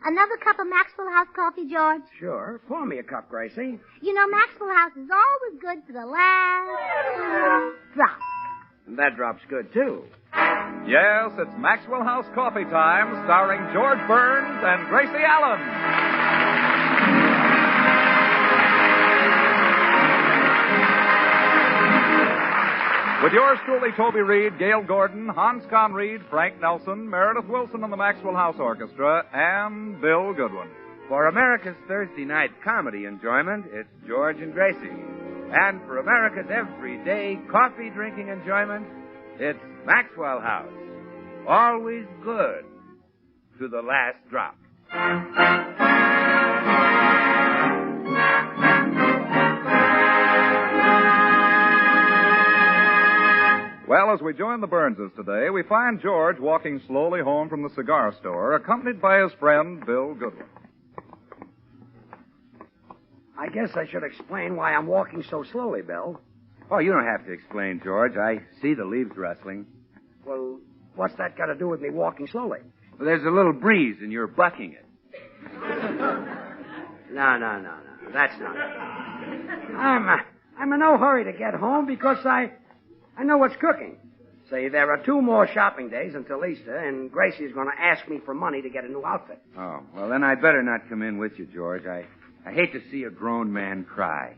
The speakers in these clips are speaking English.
Another cup of Maxwell House coffee, George? Sure. Pour me a cup, Gracie. You know, Maxwell House is always good to the last drop. And that drop's good, too. Yes, it's Maxwell House Coffee Time, starring George Burns and Gracie Allen. With yours truly, Toby Reed, Gail Gordon, Hans Conried, Frank Nelson, Meredith Wilson and the Maxwell House Orchestra, and Bill Goodwin. For America's Thursday night comedy enjoyment, it's George and Gracie. And for America's everyday coffee-drinking enjoyment, it's Maxwell House. Always good to the last drop. Well, as we join the Burnses today, we find George walking slowly home from the cigar store, accompanied by his friend, Bill Goodwin. I guess I should explain why I'm walking so slowly, Bill. Oh, you don't have to explain, George. I see the leaves rustling. Well, what's that got to do with me walking slowly? Well, there's a little breeze and you're bucking it. No. That's not it. I'm in no hurry to get home because I know what's cooking. Say, there are 2 more shopping days until Easter, and Gracie's going to ask me for money to get a new outfit. Oh, well, then I'd better not come in with you, George. I hate to see a grown man cry.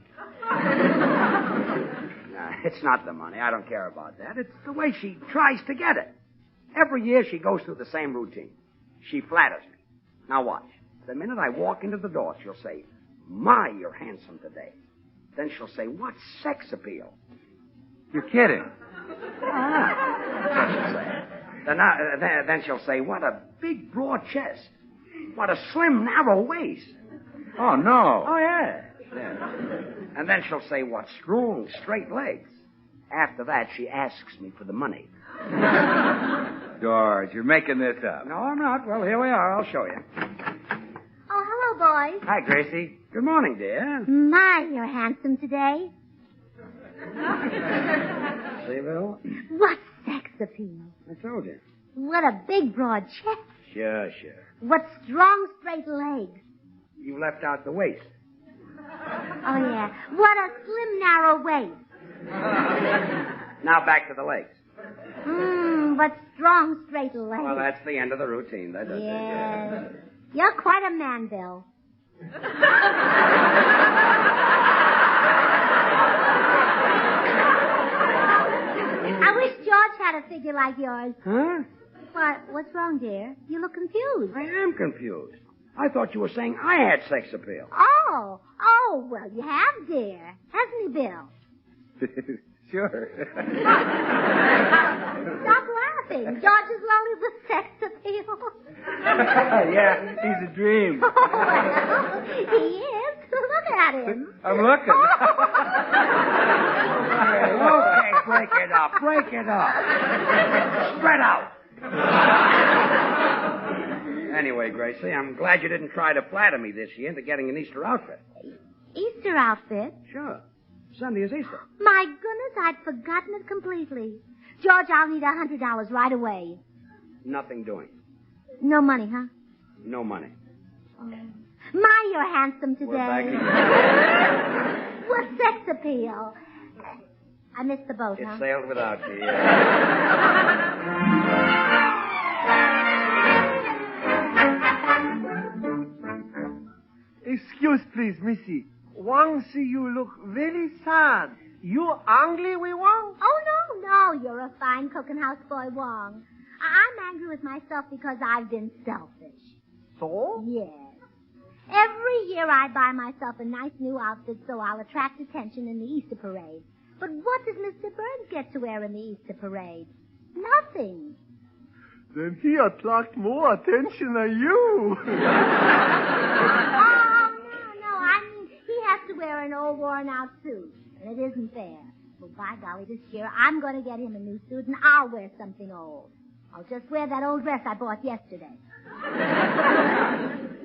No, it's not the money. I don't care about that. It's the way she tries to get it. Every year she goes through the same routine. She flatters me. Now watch. The minute I walk into the door, she'll say, "My, you're handsome today." Then she'll say, "What sex appeal?" You're kidding. That's what she'll say. Then she'll say, "What a big, broad chest. What a slim, narrow waist." Oh, no. Oh, yeah. And then she'll say, "What strong, straight legs." After that, she asks me for the money. George, you're making this up. No, I'm not. Well, here we are. I'll show you. Oh, hello, boys. Hi, Gracie. Good morning, dear. My, you're handsome today. See, Bill? What sex appeal? I told you. What a big, broad chest. Sure. What strong, straight legs. You left out the waist. Oh, yeah. What a slim, narrow waist. Now back to the legs. What strong, straight legs. Well, that's the end of the routine. That does it. Yes. You're quite a man, Bill. I wish George had a figure like yours. Huh? What's wrong, dear? You look confused. I am confused. I thought you were saying I had sex appeal. Oh, well, you have, dear. Hasn't he, Bill? Sure. Stop laughing. George is loaded with sex appeal. Yeah, he's a dream. Well, he is. Look at him. I'm looking. Okay, break it up. Spread out. Anyway, Gracie, I'm glad you didn't try to flatter me this year into getting an Easter outfit. Easter outfit? Sure. Sunday is Easter. My goodness, I'd forgotten it completely. George, I'll need $100 right away. Nothing doing. No money, huh? No money. Oh. My, you're handsome today. We're back again. What sex appeal? I missed the boat, It huh? sailed without you. Excuse, please, Missy. Wang see you look very sad. You angry with Wang? Oh, no. You're a fine cooking houseboy, Wong. I'm angry with myself because I've been selfish. So? Yes. Every year I buy myself a nice new outfit so I'll attract attention in the Easter parade. But what does Mr. Burns get to wear in the Easter parade? Nothing. Then he attract more attention than you. No. I mean, he has to wear an old worn-out suit, and it isn't fair. Well, by golly, this year I'm going to get him a new suit, and I'll wear something old. I'll just wear that old dress I bought yesterday.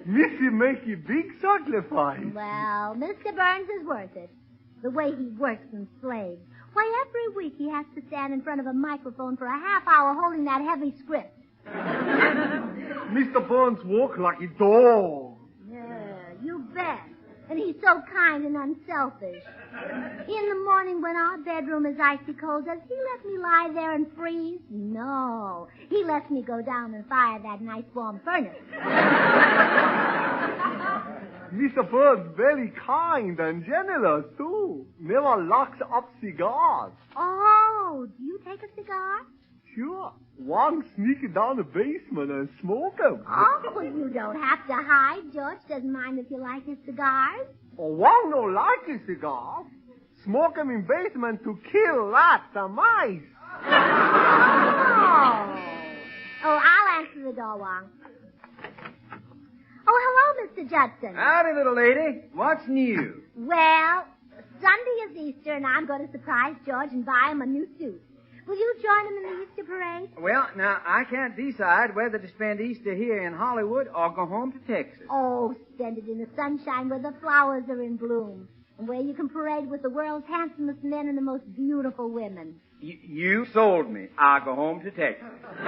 Missy make a big sacrifice. Well, Mr. Burns is worth it. The way he works and slaves. Why, every week he has to stand in front of a microphone for a half hour holding that heavy script. Mr. Burns walk like a dog. Yeah, you bet. And he's so kind and unselfish. In the morning when our bedroom is icy cold, does he let me lie there and freeze? No. He lets me go down and fire that nice warm furnace. Mr. Burns very kind and generous, too. Never locks up cigars. Oh, do you take a cigar? Sure. One sneak down the basement and smoke them. Oh, well, you don't have to hide. George doesn't mind if you like his cigars. Oh, one don't like a cigar. Smoke them in basement to kill rats and mice. Oh, I'll answer the door, Wong. Oh, hello, Mr. Judson. Howdy, little lady. What's new? Well, Sunday is Easter, and I'm going to surprise George and buy him a new suit. Will you join him in the Easter parade? Well, now, I can't decide whether to spend Easter here in Hollywood or go home to Texas. Oh, spend it in the sunshine where the flowers are in bloom, and where you can parade with the world's handsomest men and the most beautiful women. You sold me. I'll go home to Texas. But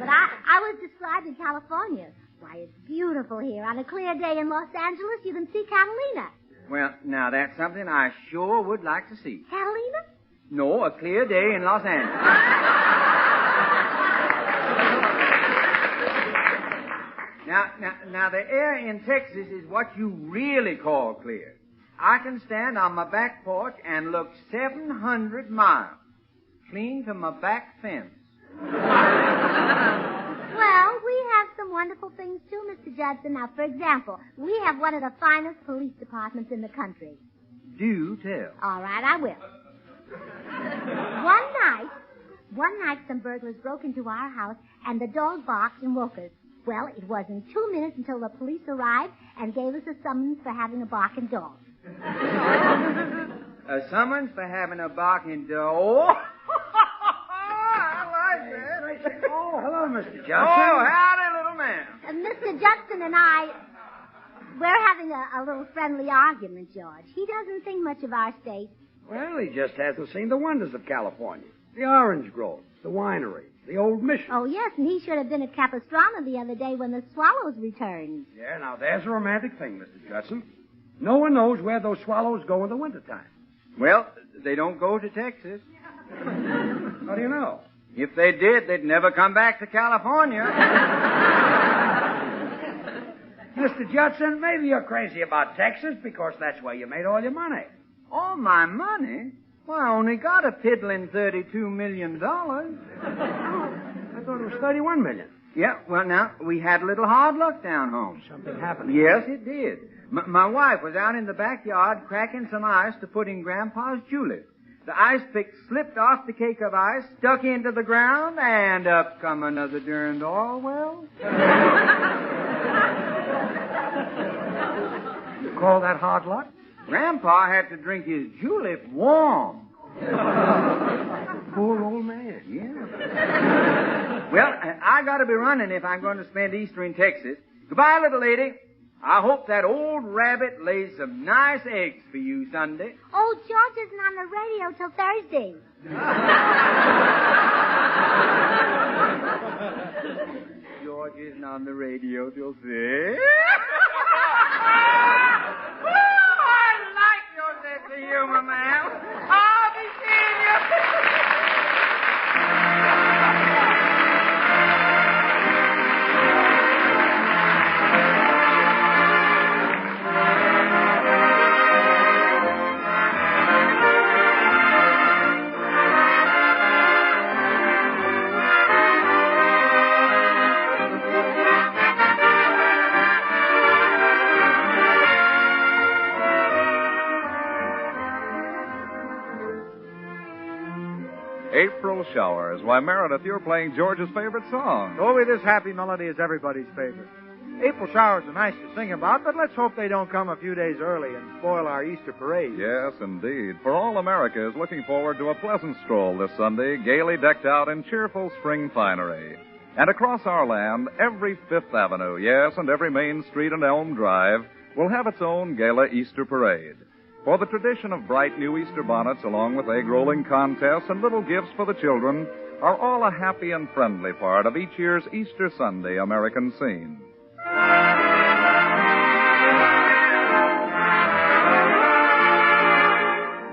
I was described in California. Why, it's beautiful here. On a clear day in Los Angeles, you can see Catalina. Well, now, that's something I sure would like to see. Catalina? No, a clear day in Los Angeles. Now, the air in Texas is what you really call clear. I can stand on my back porch and look 700 miles, clean to my back fence. Well, we have some wonderful things, too, Mr. Judson. Now, for example, we have one of the finest police departments in the country. Do tell. All right, I will. One night, some burglars broke into our house, and the dog barked and woke us. Well, it wasn't 2 minutes until the police arrived and gave us a summons for having a barking dog. A summons for having a barking dog? I like that. Oh, hello, Mr. Judson. Oh, howdy, little man. Mr. Judson and I, we're having a little friendly argument, George. He doesn't think much of our state. Well, he just hasn't seen the wonders of California. The orange groves, the wineries, the old mission. Oh, yes, and he should have been at Capistrano the other day when the swallows returned. Yeah, now there's a romantic thing, Mr. Judson. No one knows where those swallows go in the wintertime. Well, they don't go to Texas. How do you know? If they did, they'd never come back to California. Mr. Judson, maybe you're crazy about Texas because that's where you made all your money. All my money? Well, I only got a piddling $32 million. I thought it was $31 million. Yeah, well, now, we had a little hard luck down home. Something happened. Yes, it did. My wife was out in the backyard cracking some ice to put in Grandpa's julep. The ice pick slipped off the cake of ice, stuck into the ground, and up come another darned Orwell. You call that hard luck? Grandpa had to drink his julep warm. Poor old man. Yeah. Well, I gotta be running if I'm going to spend Easter in Texas. Goodbye, little lady. I hope that old rabbit lays some nice eggs for you Sunday. Oh, George isn't on the radio till Thursday. George isn't on the radio till Thursday. The humor, ma'am. I'll be seeing you. April Showers. Why, Meredith, you're playing George's favorite song. Toby, this happy melody is everybody's favorite. April showers are nice to sing about, but let's hope they don't come a few days early and spoil our Easter parade. Yes, indeed. For all America is looking forward to a pleasant stroll this Sunday, gaily decked out in cheerful spring finery. And across our land, every Fifth Avenue, yes, and every Main Street and Elm Drive will have its own gala Easter parade. For the tradition of bright new Easter bonnets, along with egg-rolling contests and little gifts for the children, are all a happy and friendly part of each year's Easter Sunday American scene.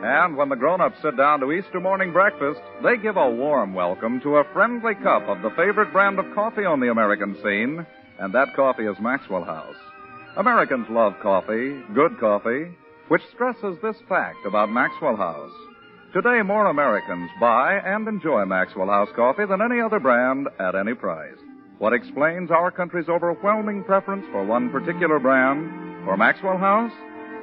And when the grown-ups sit down to Easter morning breakfast, they give a warm welcome to a friendly cup of the favorite brand of coffee on the American scene, and that coffee is Maxwell House. Americans love coffee, good coffee, which stresses this fact about Maxwell House. Today, more Americans buy and enjoy Maxwell House coffee than any other brand at any price. What explains our country's overwhelming preference for one particular brand, for Maxwell House?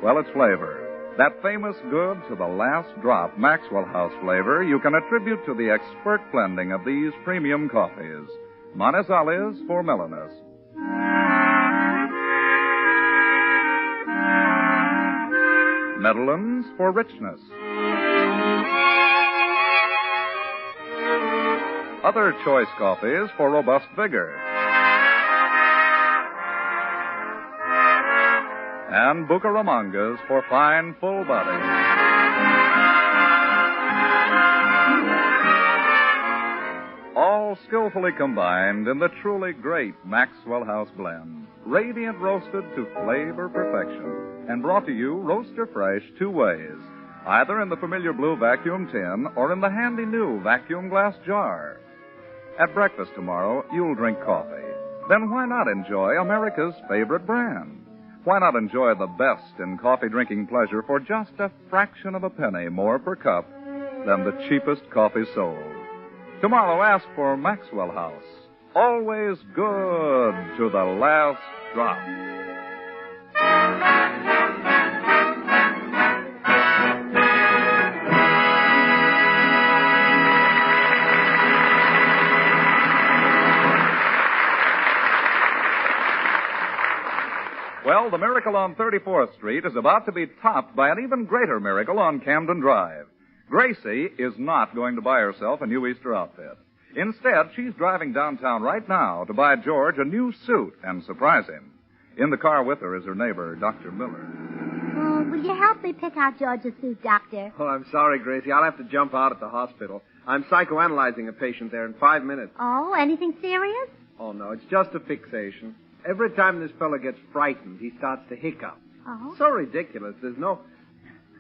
Well, it's flavor. That famous good to the last drop Maxwell House flavor you can attribute to the expert blending of these premium coffees. Manizales for mellowness. Medellins for richness. Other choice coffees for robust vigor. And Bucaramangas for fine, full body. All skillfully combined in the truly great Maxwell House blend. Radiant roasted to flavor perfection. And brought to you roaster fresh 2 ways. Either in the familiar blue vacuum tin or in the handy new vacuum glass jar. At breakfast tomorrow, you'll drink coffee. Then why not enjoy America's favorite brand? Why not enjoy the best in coffee drinking pleasure for just a fraction of a penny more per cup than the cheapest coffee sold? Tomorrow, ask for Maxwell House. Always good to the last drop. Well, the miracle on 34th Street is about to be topped by an even greater miracle on Camden Drive. Gracie is not going to buy herself a new Easter outfit. Instead, she's driving downtown right now to buy George a new suit and surprise him. In the car with her is her neighbor, Dr. Miller. Oh, will you help me pick out George's suit, Doctor? Oh, I'm sorry, Gracie. I'll have to jump out at the hospital. I'm psychoanalyzing a patient there in 5 minutes. Oh, anything serious? Oh, no, it's just a fixation. Every time this fellow gets frightened, he starts to hiccup. Oh? So ridiculous. There's no...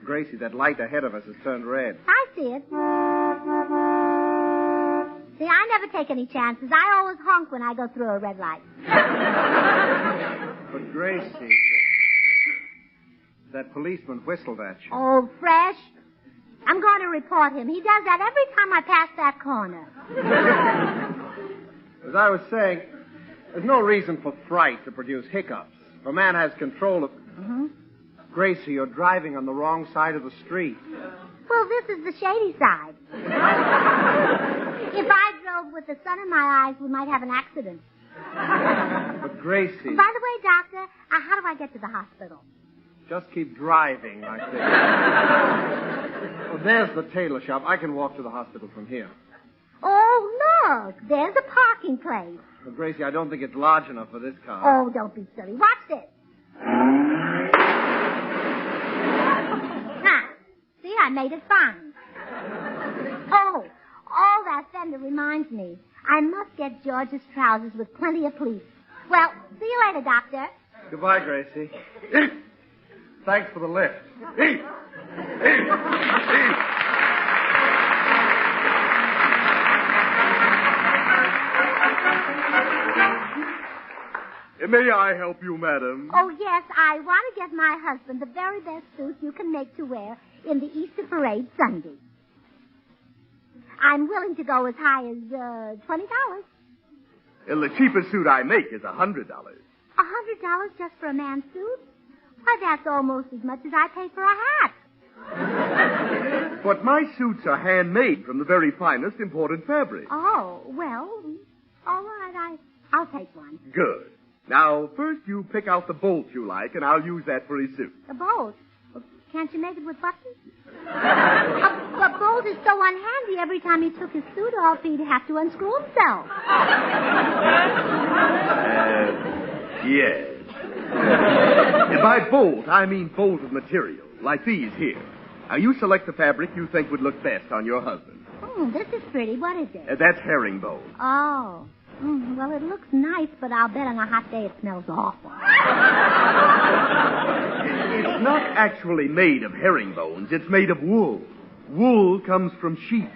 Gracie, that light ahead of us has turned red. I see it. See, I never take any chances. I always honk when I go through a red light. But, Gracie, that policeman whistled at you. Oh, fresh. I'm going to report him. He does that every time I pass that corner. As I was saying, there's no reason for fright to produce hiccups. If a man has control of... Mm-hmm. Gracie, you're driving on the wrong side of the street. Well, this is the shady side. If I drove with the sun in my eyes, we might have an accident. But, Gracie... By the way, Doctor, how do I get to the hospital? Just keep driving like this. Oh, there's the tailor shop. I can walk to the hospital from here. Oh, look. There's a parking place. Well, Gracie, I don't think it's large enough for this car. Oh, don't be silly. Watch this. See, I made it fine. Oh, all that fender reminds me. I must get George's trousers with plenty of pleats. Well, see you later, Doctor. Goodbye, Gracie. Thanks for the lift. May I help you, madam? Oh, yes, I want to get my husband the very best suit you can make to wear in the Easter parade Sunday. I'm willing to go as high as $20. Well, the cheapest suit I make is $100. $100 just for a man's suit? Why, that's almost as much as I pay for a hat. But my suits are handmade from the very finest imported fabric. Oh, well, all right, I'll take one. Good. Now, first you pick out the bolt you like, and I'll use that for his suit. The bolt? Well, can't you make it with buttons? But Bolt is so unhandy. Every time he took his suit off, he'd have to unscrew himself. Yes. And by bolt, I mean folded material. like these here. Now, you select the fabric you think would look best on your husband. Oh, this is pretty. What is it? That's herringbone. Oh. Well, it looks nice, but I'll bet on a hot day it smells awful. It's not actually made of herringbones. It's made of wool. Wool comes from sheep.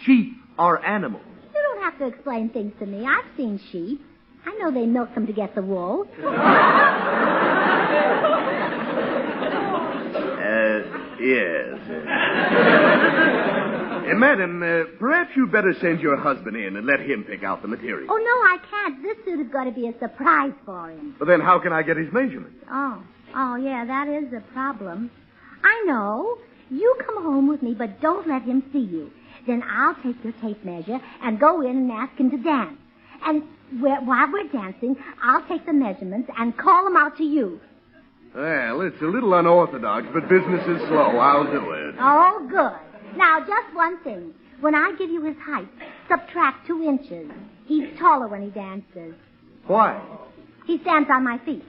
Sheep are animals. You don't have to explain things to me. I've seen sheep. I know they milk them to get the wool. Yes. Madam, perhaps you'd better send your husband in and let him pick out the material. Oh, no, I can't. This suit is going to be a surprise for him. Well, then how can I get his measurements? Oh, yeah, that is a problem. I know. You come home with me, but don't let him see you. Then I'll take your tape measure and go in and ask him to dance. And while we're dancing, I'll take the measurements and call them out to you. Well, it's a little unorthodox, but business is slow. I'll do it. Oh, good. Now, just one thing. When I give you his height, subtract 2 inches. He's taller when he dances. Why? He stands on my feet.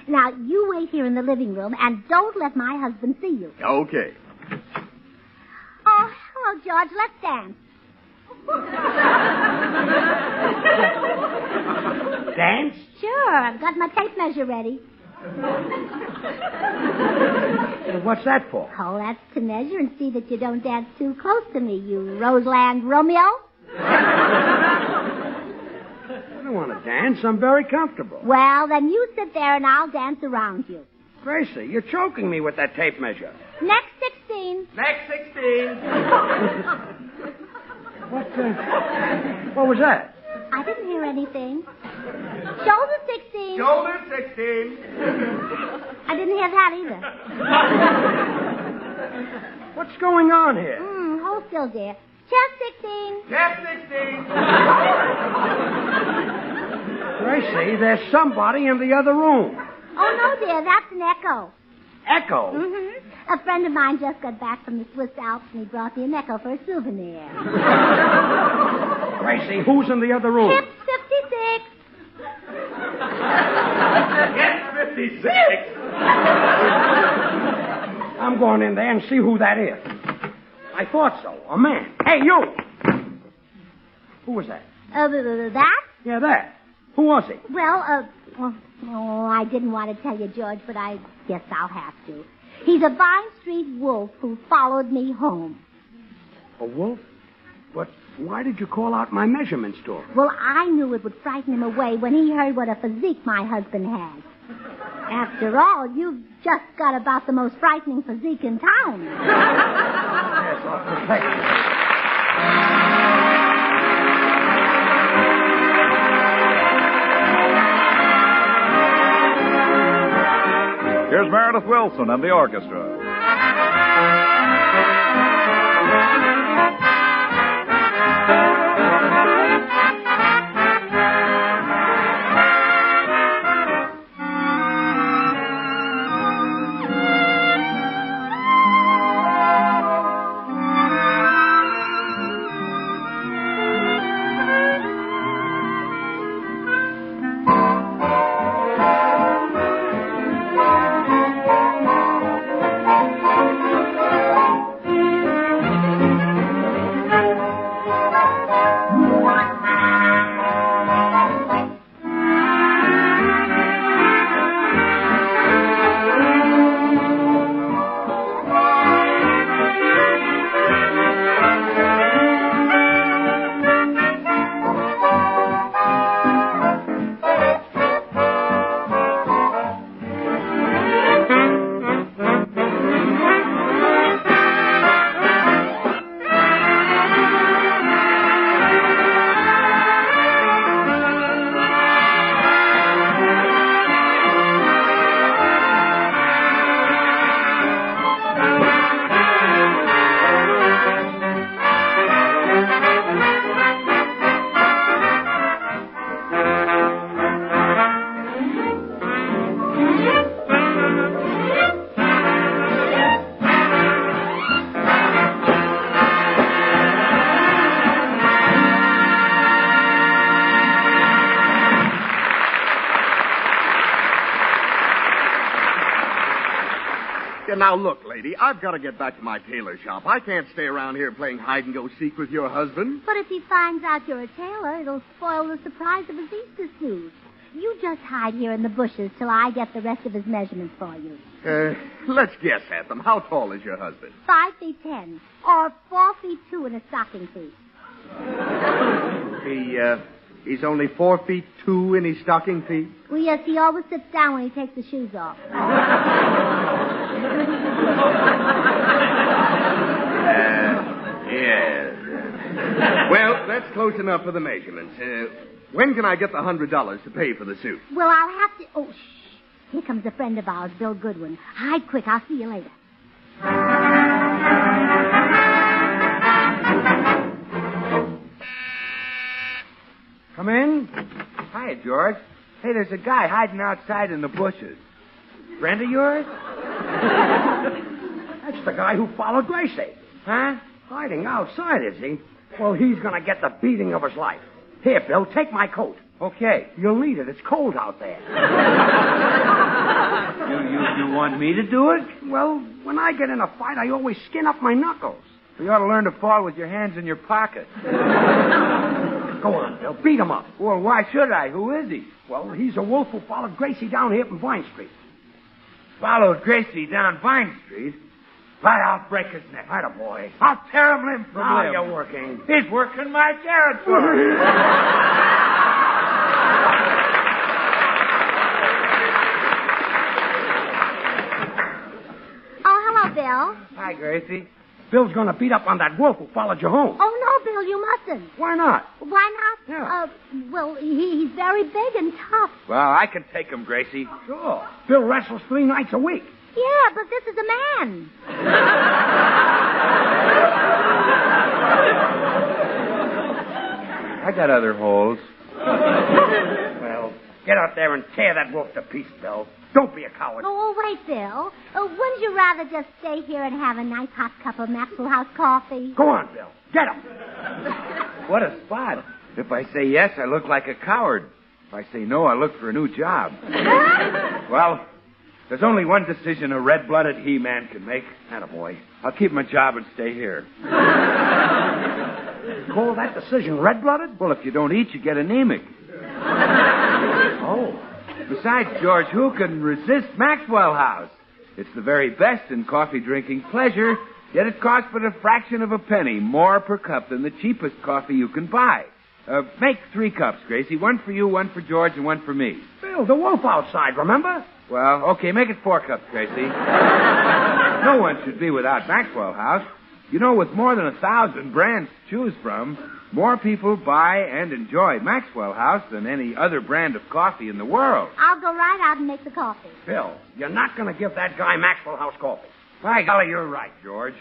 Now, you wait here in the living room and don't let my husband see you. Okay. Oh, hello, George. Let's dance. Dance? Sure. I've got my tape measure ready. What's that for? Oh, that's to measure and see that you don't dance too close to me, you Roseland Romeo. I don't want to dance. I'm very comfortable. Well, then you sit there and I'll dance around you. Gracie, you're choking me with that tape measure. Next 16. Next 16. What was that? I didn't hear anything. Shoulder 16. Shoulder 16. I didn't hear that either. What's going on here? Hold still, dear. Chest 16. Chest 16. Gracie, there's somebody in the other room. Oh, no, dear. That's an echo. Echo? Mm-hmm. A friend of mine just got back from the Swiss Alps and he brought me an echo for a souvenir. Gracie, who's in the other room? Hips 56. Hips 56. I'm going in there and see who that is. I thought so. A man. Hey, you! Who was that? That? Yeah, that. Who was he? Well, I didn't want to tell you, George, but I guess I'll have to. He's a Vine Street wolf who followed me home. A wolf? But why did you call out my measurements to him? Well, I knew it would frighten him away when he heard what a physique my husband has. After all, you've just got about the most frightening physique in town. Yes, I'll protect you. Here's Meredith Wilson and the orchestra. Now, look, lady, I've got to get back to my tailor shop. I can't stay around here playing hide-and-go-seek with your husband. But if he finds out you're a tailor, it'll spoil the surprise of his Easter suit. You just hide here in the bushes till I get the rest of his measurements for you. Let's guess at them. How tall is your husband? 5'10", or 4'2" in a stocking feet. He's only 4'2" in his stocking feet. Well, yes, he always sits down when he takes the shoes off. Yes. Well, that's close enough for the measurements. When can I get the $100 to pay for the suit? Well, I'll have to... Oh, shh. Here comes a friend of ours, Bill Goodwin. Hide quick. I'll see you later. Come in. Hi, George. Hey, there's a guy hiding outside in the bushes. Friend of yours? That's the guy who followed Gracie. Huh? Hiding outside, is he? Well, he's going to get the beating of his life. Here, Bill, take my coat. Okay. You'll need it. It's cold out there. You want me to do it? Well, when I get in a fight, I always skin up my knuckles. You ought to learn to fall with your hands in your pockets. Go on, Bill. Beat him up. Well, why should I? Who is he? Well, he's a wolf who followed Gracie down here from Vine Street. Followed Gracie down Vine Street? But I'll break his neck. Attaboy. I'll tear him limb from Now limb. you're working. He's working my territory. Oh, hello, Bill. Hi, Gracie. Bill's going to beat up on that wolf who followed you home. Oh, no, Bill, you mustn't. Why not? Why not? Yeah. Well, he's very big and tough. Well, I can take him, Gracie. Sure. Bill wrestles 3 nights a week. Yeah, but this is a man. I got other holes. Well, get out there and tear that wolf to pieces, Bill. Don't be a coward. Oh, wait, Bill. Wouldn't you rather just stay here and have a nice hot cup of Maxwell House coffee? Go on, Bill. Get him. What a spot. If I say yes, I look like a coward. If I say no, I look for a new job. Well, there's only one decision a red-blooded he-man can make. Attaboy. I'll keep my job and stay here. Call that decision red-blooded? Well, if you don't eat, you get anemic. Oh. Besides, George, who can resist Maxwell House? It's the very best in coffee-drinking pleasure, yet it costs but a fraction of a penny more per cup than the cheapest coffee you can buy. Make 3 cups, Gracie. 1 for you, 1 for George, and 1 for me. Bill, the wolf outside, remember? Well, okay, make it 4 cups, Gracie. No one should be without Maxwell House. You know, with more than 1,000 brands to choose from, more people buy and enjoy Maxwell House than any other brand of coffee in the world. I'll go right out and make the coffee. Bill, you're not going to give that guy Maxwell House coffee. By golly, you're right, George.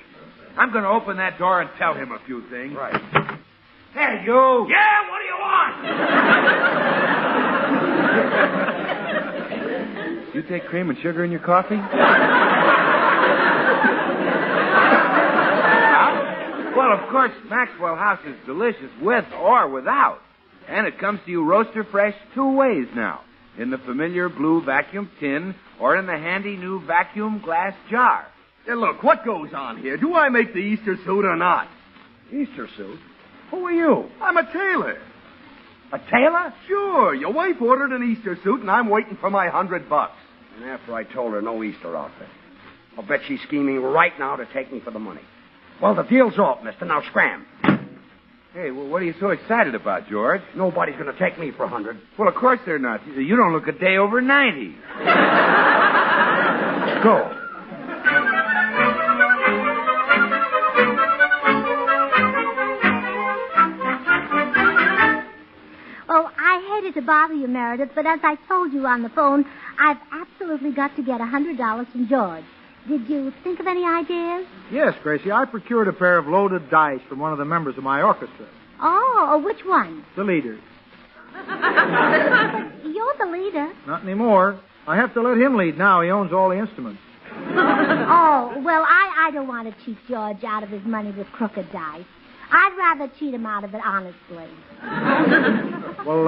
I'm going to open that door and tell him a few things. Right. Hey, you! Yeah, what do you want? You take cream and sugar in your coffee? Well, of course, Maxwell House is delicious with or without. And it comes to you roaster fresh 2 ways now. In the familiar blue vacuum tin or in the handy new vacuum glass jar. Hey, look, what goes on here? Do I make the Easter suit or not? Easter suit? Who are you? I'm a tailor. A tailor? Sure. Your wife ordered an Easter suit, and I'm waiting for my $100. And after I told her no Easter outfit. I'll bet she's scheming right now to take me for the money. Well, the deal's off, mister. Now scram. Hey, well, what are you so excited about, George? Nobody's going to take me for 100. Well, of course they're not. You don't look a day over 90. Go. Oh, I hated to bother you, Meredith, but as I told you on the phone, I've absolutely got to get $100 from George. Did you think of any ideas? Yes, Gracie. I procured a pair of loaded dice from one of the members of my orchestra. Oh, which one? The leader. You're the leader. Not anymore. I have to let him lead now. He owns all the instruments. Oh, well, I don't want to cheat George out of his money with crooked dice. I'd rather cheat him out of it honestly. Well,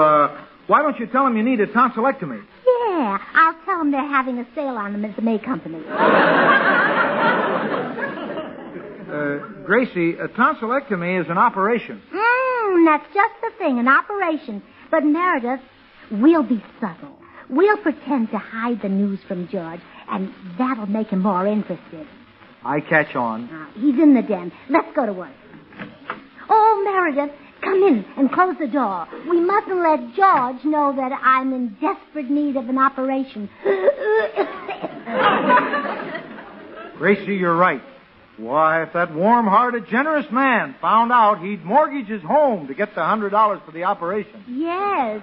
why don't you tell him you need a tonsillectomy? Yeah, Yeah, I'll tell them they're having a sale on them at the May Company. Gracie, a tonsillectomy is an operation. That's just the thing, an operation. But, Meredith, we'll be subtle. We'll pretend to hide the news from George, and that'll make him more interested. I catch on. He's in the den. Let's go to work. Oh, Meredith, come in and close the door. We mustn't let George know that I'm in desperate need of an operation. Gracie, you're right. Why, if that warm-hearted, generous man found out, he'd mortgage his home to get the $100 for the operation. Yes.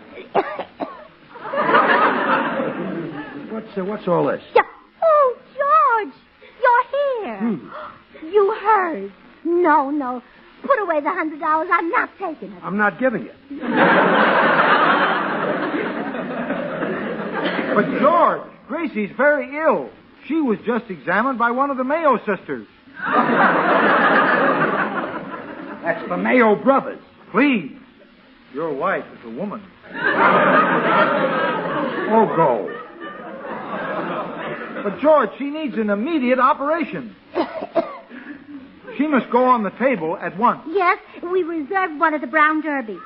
What's all this? Oh, George, you're here. You heard. No. Put away the $100. I'm not taking it. I'm not giving it. But, George, Gracie's very ill. She was just examined by one of the Mayo sisters. That's the Mayo brothers. Please. Your wife is a woman. Oh, go. But, George, she needs an immediate operation. She must go on the table at once. Yes, we reserved one at the Brown Derby.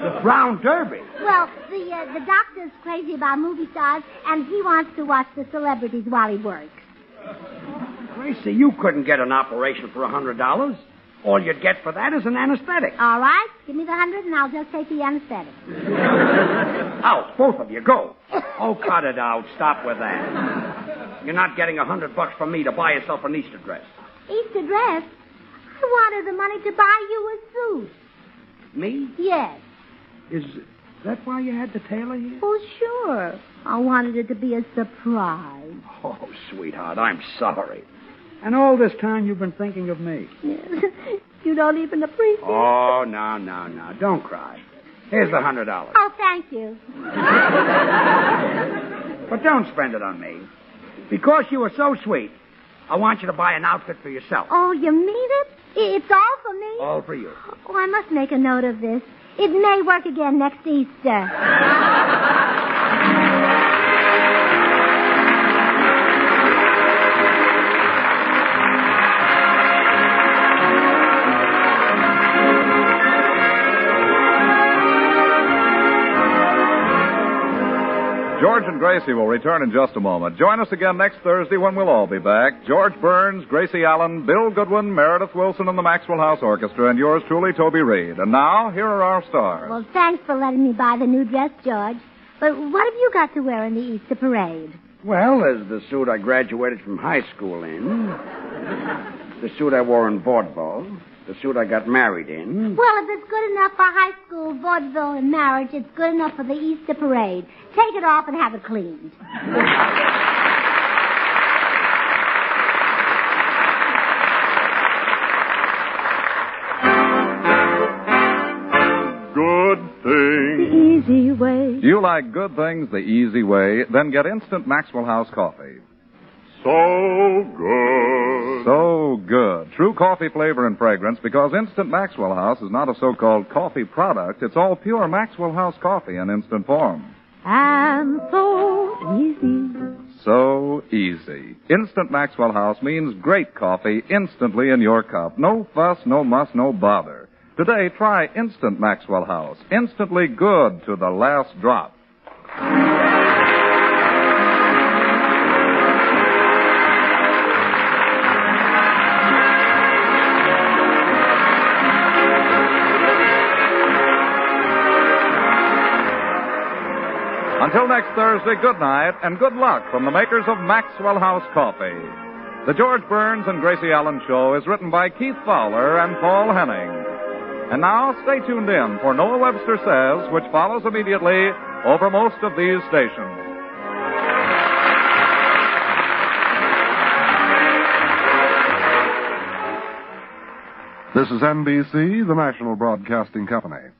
The Brown Derby? Well, the doctor's crazy about movie stars, and he wants to watch the celebrities while he works. Gracie, you couldn't get an operation for $100. All you'd get for that is an anesthetic. All right, give me the 100 and I'll just take the anesthetic. Out, both of you, go. Oh, cut it out. Stop with that. You're not getting $100 from me to buy yourself an Easter dress. Easter dress? I wanted the money to buy you a suit. Me? Yes. Is that why you had the tailor here? Oh, sure. I wanted it to be a surprise. Oh, sweetheart, I'm sorry. And all this time you've been thinking of me. Yes. You don't even appreciate it. Oh, no. Don't cry. Here's the $100. Oh, thank you. But don't spend it on me. Because you were so sweet, I want you to buy an outfit for yourself. Oh, you mean it? It's all for me? All for you. Oh, I must make a note of this. It may work again next Easter. George and Gracie will return in just a moment. Join us again next Thursday when we'll all be back. George Burns, Gracie Allen, Bill Goodwin, Meredith Wilson, and the Maxwell House Orchestra, and yours truly, Toby Reed. And now, here are our stars. Well, thanks for letting me buy the new dress, George. But what have you got to wear in the Easter parade? Well, there's the suit I graduated from high school in, the suit I wore in vaudeville, the suit I got married in. Well, if it's good enough for high school, vaudeville, and marriage, it's good enough for the Easter parade. Take it off and have it cleaned. Good thing. The easy way. Do you like good things the easy way? Then get instant Maxwell House coffee. So good. So good. True coffee flavor and fragrance, because Instant Maxwell House is not a so-called coffee product. It's all pure Maxwell House coffee in instant form. And so easy. So easy. Instant Maxwell House means great coffee instantly in your cup. No fuss, no muss, no bother. Today, try Instant Maxwell House. Instantly good to the last drop. Until next Thursday, good night and good luck from the makers of Maxwell House Coffee. The George Burns and Gracie Allen Show is written by Keith Fowler and Paul Henning. And now, stay tuned in for Noah Webster Says, which follows immediately over most of these stations. This is NBC, the National Broadcasting Company.